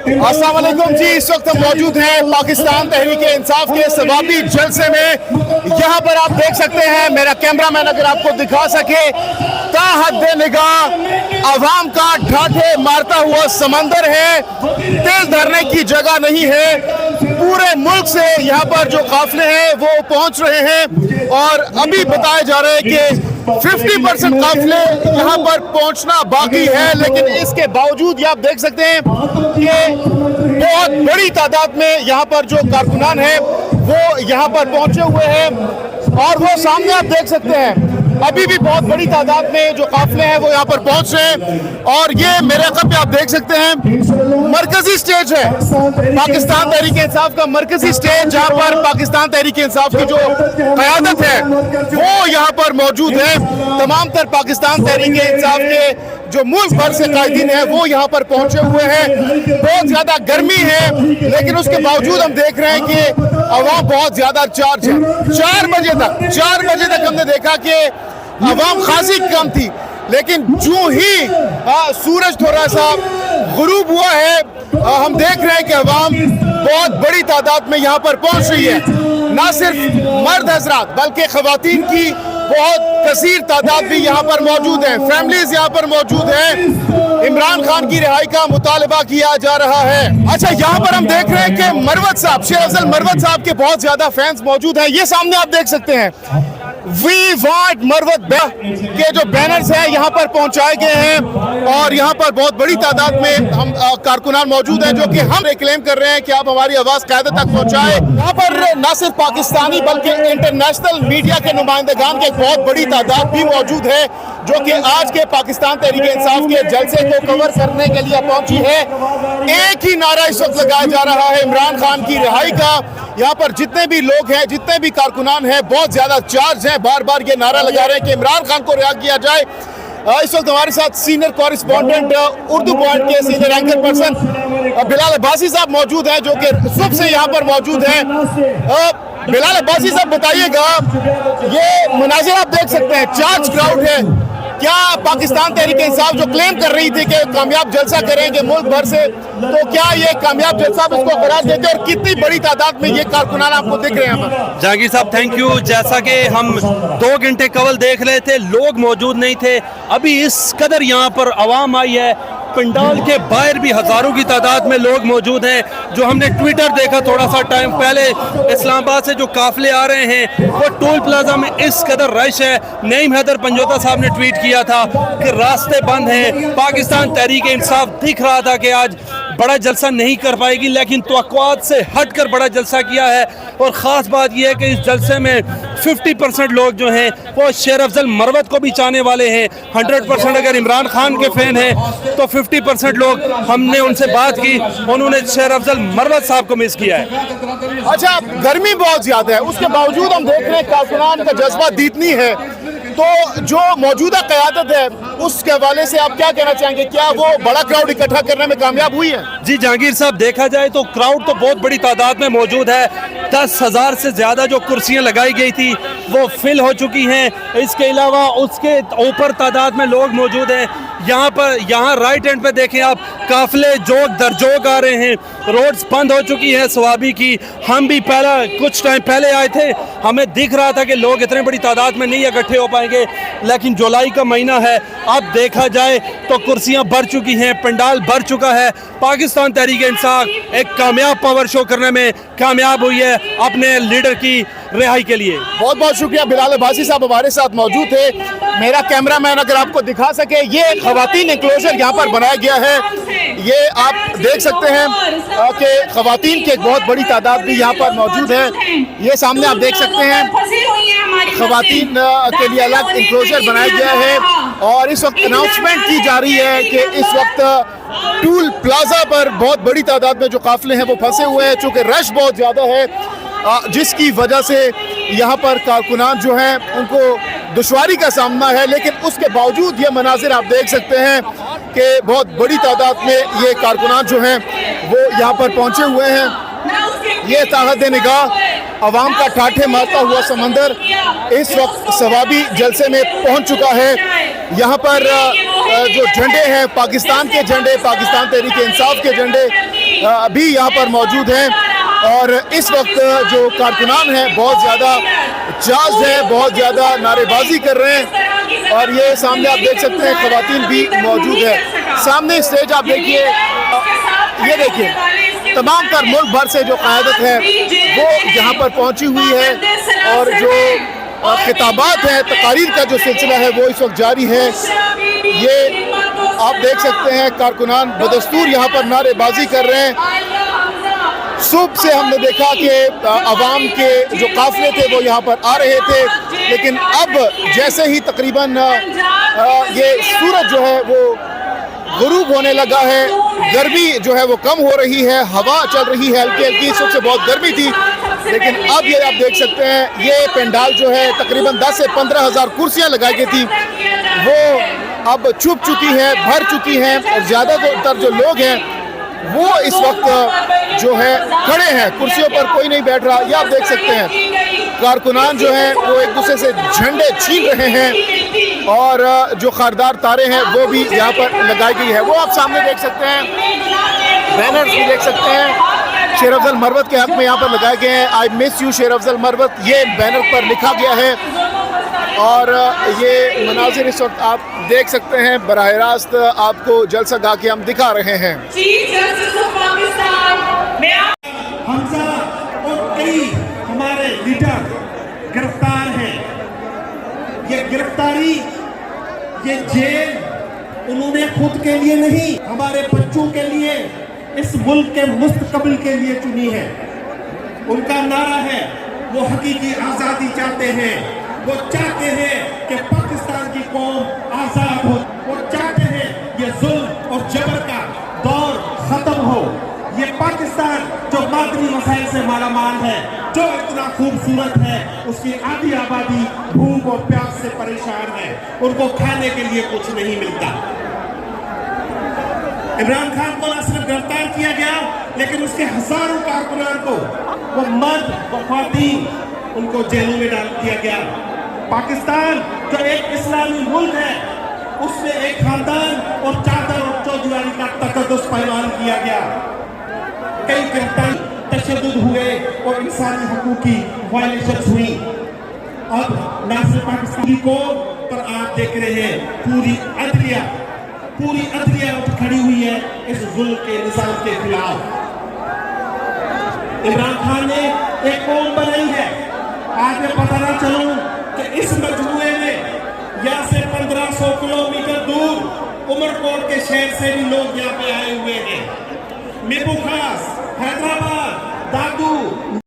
अस्सलाम वालेकुम जी, इस वक्त हम मौजूद हैं पाकिस्तान तहरीक इंसाफ के सवाबी जलसे में। यहाँ पर आप देख सकते हैं, मेरा कैमरामैन अगर आपको दिखा सके, ताहद्दे निगाह अवाम का ठाठे मारता हुआ समंदर है। दिल धरने की जगह नहीं है। पूरे मुल्क से यहाँ पर जो काफिले हैं वो पहुँच रहे हैं और अभी बताया जा रहा है कि 50% काफिले यहाँ पर पहुँचना बाकी है, लेकिन इसके बावजूद ये आप देख सकते हैं कि बहुत बड़ी तादाद में यहाँ पर जो कारकुनान हैं वो यहाँ पर पहुँचे हुए हैं और वो सामने आप देख सकते हैं अभी भी बहुत बड़ी तादाद में जो काफिले हैं वो यहाँ पर पहुँच रहे हैं। और ये मेरे अक़ब पे आप देख सकते हैं मरकजी स्टेज है पाकिस्तान तहरीक इंसाफ का, मरकजी स्टेज जहाँ पर पाकिस्तान तहरीक इंसाफ की जो क़यादत है वो यहाँ पर मौजूद है। तमाम तर पाकिस्तान तहरीक इंसाफ के जो मुल्क भर से कायदीन हैं वो यहाँ पर पहुँचे हुए हैं। बहुत ज़्यादा गर्मी है, लेकिन उसके बावजूद हम देख रहे हैं कि अवाम बहुत ज़्यादा चार्ज है। 4 बजे तक हमने देखा कि अवाम खासी कम थी, लेकिन जो ही सूरज थोड़ा सा गुरूब हुआ है, हम देख रहे हैं कि अवाम बहुत बड़ी तादाद में यहाँ पर पहुँच रही है। ना सिर्फ मर्द हजरात बल्कि ख़वातीन की बहुत कसीर तादाद भी यहाँ पर मौजूद है। फैमिलीज यहाँ पर मौजूद हैं। इमरान खान की रिहाई का मुतालबा किया जा रहा है। अच्छा, यहाँ पर हम देख रहे हैं कि मरवत साहब, शेर अफजल मरवत साहब के बहुत ज्यादा फैंस मौजूद हैं। ये सामने आप देख सकते हैं वी वांट मरवत के जो बैनर्स हैं यहाँ पर पहुंचाए गए हैं और यहाँ पर बहुत बड़ी तादाद में हम कारकुनान मौजूद हैं जो कि हम रिक्लेम कर रहे हैं कि आप हमारी आवाज़ क़यादत तक पहुंचाए। यहाँ पर न सिर्फ पाकिस्तानी बल्कि इंटरनेशनल मीडिया के नुमाइंदगान की एक बहुत बड़ी तादाद भी मौजूद है जो कि आज के पाकिस्तान तहरीक इंसाफ के जलसे को कवर करने के लिए पहुंची है। एक ही नारा इस वक्त लगाया जा रहा है इमरान खान की रिहाई का। यहाँ पर जितने भी लोग हैं, जितने भी कारकुनान हैं, बहुत ज़्यादा चार्ज हैं, बार बार ये नारा लगा रहे हैं कि इमरान खान को रिहा किया जाए। इस वक्त हमारे साथ सीनियर कॉरेस्पॉन्डेंट उर्दू पॉइंट के senior anchor person Bilal Abbasi साहब मौजूद हैं जो कि सुबह से यहाँ पर मौजूद हैं। बिलाल अब्बासी साहब बताइएगा, ये मनाजिर आप देख सकते हैं, चार्ज क्राउड है। क्या पाकिस्तान तहरीक इंसाफ जो क्लेम कर रही थी कि कामयाब जलसा करेंगे मुल्क भर से, तो क्या ये कामयाब जलसा इसको करार देते और कितनी बड़ी तादाद में ये कारकुनान आपको दिख रहे हैं? जहांगीर साहब थैंक यू। जैसा कि हम 2 घंटे कवल देख रहे थे, लोग मौजूद नहीं थे। अभी इस कदर यहाँ पर आवाम आई है, पंडाल के बाहर भी हज़ारों की तादाद में लोग मौजूद हैं। जो हमने ट्विटर देखा थोड़ा सा टाइम पहले, इस्लामाबाद से जो काफिले आ रहे हैं वो टोल प्लाजा में इस कदर रश है। नईम हैदर पंजोता साहब ने ट्वीट किया था कि रास्ते बंद हैं। पाकिस्तान तहरीक इंसाफ दिख रहा था कि आज बड़ा जलसा नहीं कर पाएगी, लेकिन तवक्कुआत से हटकर बड़ा जलसा किया है। और ख़ास बात यह है कि इस जलसे में 50% लोग जो हैं वो शेर अफजल मरवत को भी चाहने वाले हैं। 100% अगर इमरान खान के फ़ैन हैं तो 50% लोग, हमने उनसे बात की, उन्होंने शेर अफजल मरवत साहब को मिस किया है। अच्छा, गर्मी बहुत ज़्यादा है, उसके बावजूद हम देख रहे हैं कारकुनान का जज्बा दीदनी है। तो जो मौजूदा क़यादत है उसके हवाले से आप क्या कहना चाहेंगे? क्या वो बड़ा क्राउड इकट्ठा करने में कामयाब हुई है? जी जहांगीर साहब, देखा जाए तो क्राउड तो बहुत बड़ी तादाद में मौजूद है। 10,000 से ज़्यादा जो कुर्सियां लगाई गई थी वो फिल हो चुकी हैं। इसके अलावा उसके ऊपर तादाद में लोग मौजूद हैं। यहाँ राइट एंड पे देखें आप, काफिले जोक दर जोक आ रहे हैं। रोड्स बंद हो चुकी है सवाबी की। हम भी कुछ टाइम पहले आए थे, हमें दिख रहा था कि लोग इतने बड़ी तादाद में नहीं इकट्ठे हो पाएंगे, लेकिन जुलाई का महीना है, अब देखा जाए तो कुर्सियां भर चुकी हैं, पंडाल भर चुका है। पाकिस्तान तहरीक इंसाफ एक कामयाब पावर शो करने में कामयाब हुई है अपने लीडर की रिहाई के लिए। बहुत बहुत शुक्रिया। बिलाल अब्बासी साहब हमारे साथ मौजूद थे। मेरा कैमरामैन अगर आपको दिखा सके, ये खवातीन इंक्लोजर यहाँ पर बनाया गया है। ये आप देख सकते हैं कि खवातीन की एक बहुत बड़ी तादाद भी यहाँ पर मौजूद है। ये सामने आप देख सकते हैं खवातीन के लिए अलग इंक्लोजर बनाया गया है और इस वक्त अनाउंसमेंट की जा रही है कि इस वक्त टोल प्लाजा पर बहुत बड़ी तादाद में जो काफिले हैं वो फंसे हुए हैं, चूँकि रश बहुत ज़्यादा है, जिसकी वजह से यहाँ पर कारकुनान जो हैं उनको दुश्वारी का सामना है। लेकिन उसके बावजूद ये मनाजिर आप देख सकते हैं कि बहुत बड़ी तादाद में ये कारकुनान जो हैं वो यहाँ पर पहुँचे हुए हैं। ये ताहद्दे निगाह अवाम का ठाठे मारता हुआ समंदर इस वक्त सवाबी जलसे में पहुँच चुका है। यहाँ पर जो झंडे हैं, पाकिस्तान के झंडे, पाकिस्तान तहरीक इंसाफ के झंडे, भी यहाँ पर मौजूद हैं और इस वक्त जो कारकुनान हैं बहुत ज़्यादा जाज़ है, बहुत ज़्यादा नारेबाजी कर रहे हैं और ये सामने आप देख सकते हैं ख़वातीन भी मौजूद है। सामने स्टेज आप देखिए, ये देखिए तमाम तर मुल्क भर से जो क़यादत है वो यहाँ पर पहुँची हुई है और जो खिताबात हैं, तकारीर का जो सिलसिला है वो इस वक्त जारी है। ये आप देख सकते हैं कारकुनान बदस्तूर यहाँ पर नारेबाजी कर रहे हैं। सुबह से हमने देखा कि अवाम के जो काफिले थे वो यहाँ पर आ रहे थे, लेकिन अब जैसे ही तकरीबन ये सूरज जो है वो गुरूब होने लगा है, गर्मी जो है वो कम हो रही है, हवा चल रही है हल्की हल्की। सुबह से बहुत गर्मी थी, लेकिन अब ये आप देख सकते हैं ये पंडाल जो है तकरीबन 10 से 15 हज़ार कुर्सियाँ लगाई गई थी वो अब छुप चुकी है, भर चुकी हैं और ज़्यादातर जो लोग हैं वो इस वक्त जो है खड़े हैं, कुर्सियों पर कोई नहीं बैठ रहा। ये आप देख सकते हैं कारकुनान जो हैं वो एक दूसरे से झंडे छीन रहे हैं और जो खारदार तारे हैं वो भी यहाँ पर लगाई गई है। वो आप सामने देख सकते हैं, बैनर्स भी देख सकते हैं शेर अफजल मरवत के हक में यहाँ पर लगाए गए हैं। आई मिस यू शेर अफजल मरवत, ये बैनर पर लिखा गया है और ये मनाजिर इस वक्त आप देख सकते हैं, बराह रास्त आपको जलसा गा के हम दिखा रहे हैं। हमजा और कई हमारे लीडर गिरफ्तार हैं। ये गिरफ्तारी, ये जेल उन्होंने खुद के लिए नहीं, हमारे बच्चों के लिए, इस मुल्क के मुस्तकबिल के लिए चुनी है। उनका नारा है वो हकीकी आज़ादी चाहते हैं, वो चाहते हैं कि पाकिस्तान की कौम आज़ाद हो, वो चाहते हैं ये जुल्म और जबर का दौर ख़त्म हो। ये पाकिस्तान जो मादनी मसाइल से मालामाल है, जो इतना खूबसूरत है, उसकी आधी आबादी भूख और प्यास से परेशान है, उनको खाने के लिए कुछ नहीं मिलता। इमरान खान को न सिर्फ गिरफ्तार किया गया, लेकिन उसके हजारों कारकुनान को, वो मर्द वो ख्वातीन, उनको जेलों में डाल दिया गया। पाकिस्तान जो एक इस्लामी मुल्क है, उसमें एक खानदान और चादर और चौधरी का तकद्दुस पैमान किया गया। कई गिरफ्तारी, तशद्दुद हुए और इंसानी हकूक़ की वायलेशंस हुई। अब ना सिर्फ पाकिस्तानी को, पर आप देख रहे हैं पूरी अदलिया उठ खड़ी हुई है इस जुल्म के निज़ाम के खिलाफ। इमरान खान ने एक कौम बनाई है। आज मैं पता ना चलूं कि इस मजमूए में यहाँ से 1500 किलोमीटर दूर उमरकोट के शहर से भी लोग यहाँ पे आए हुए हैं। मिबू खास,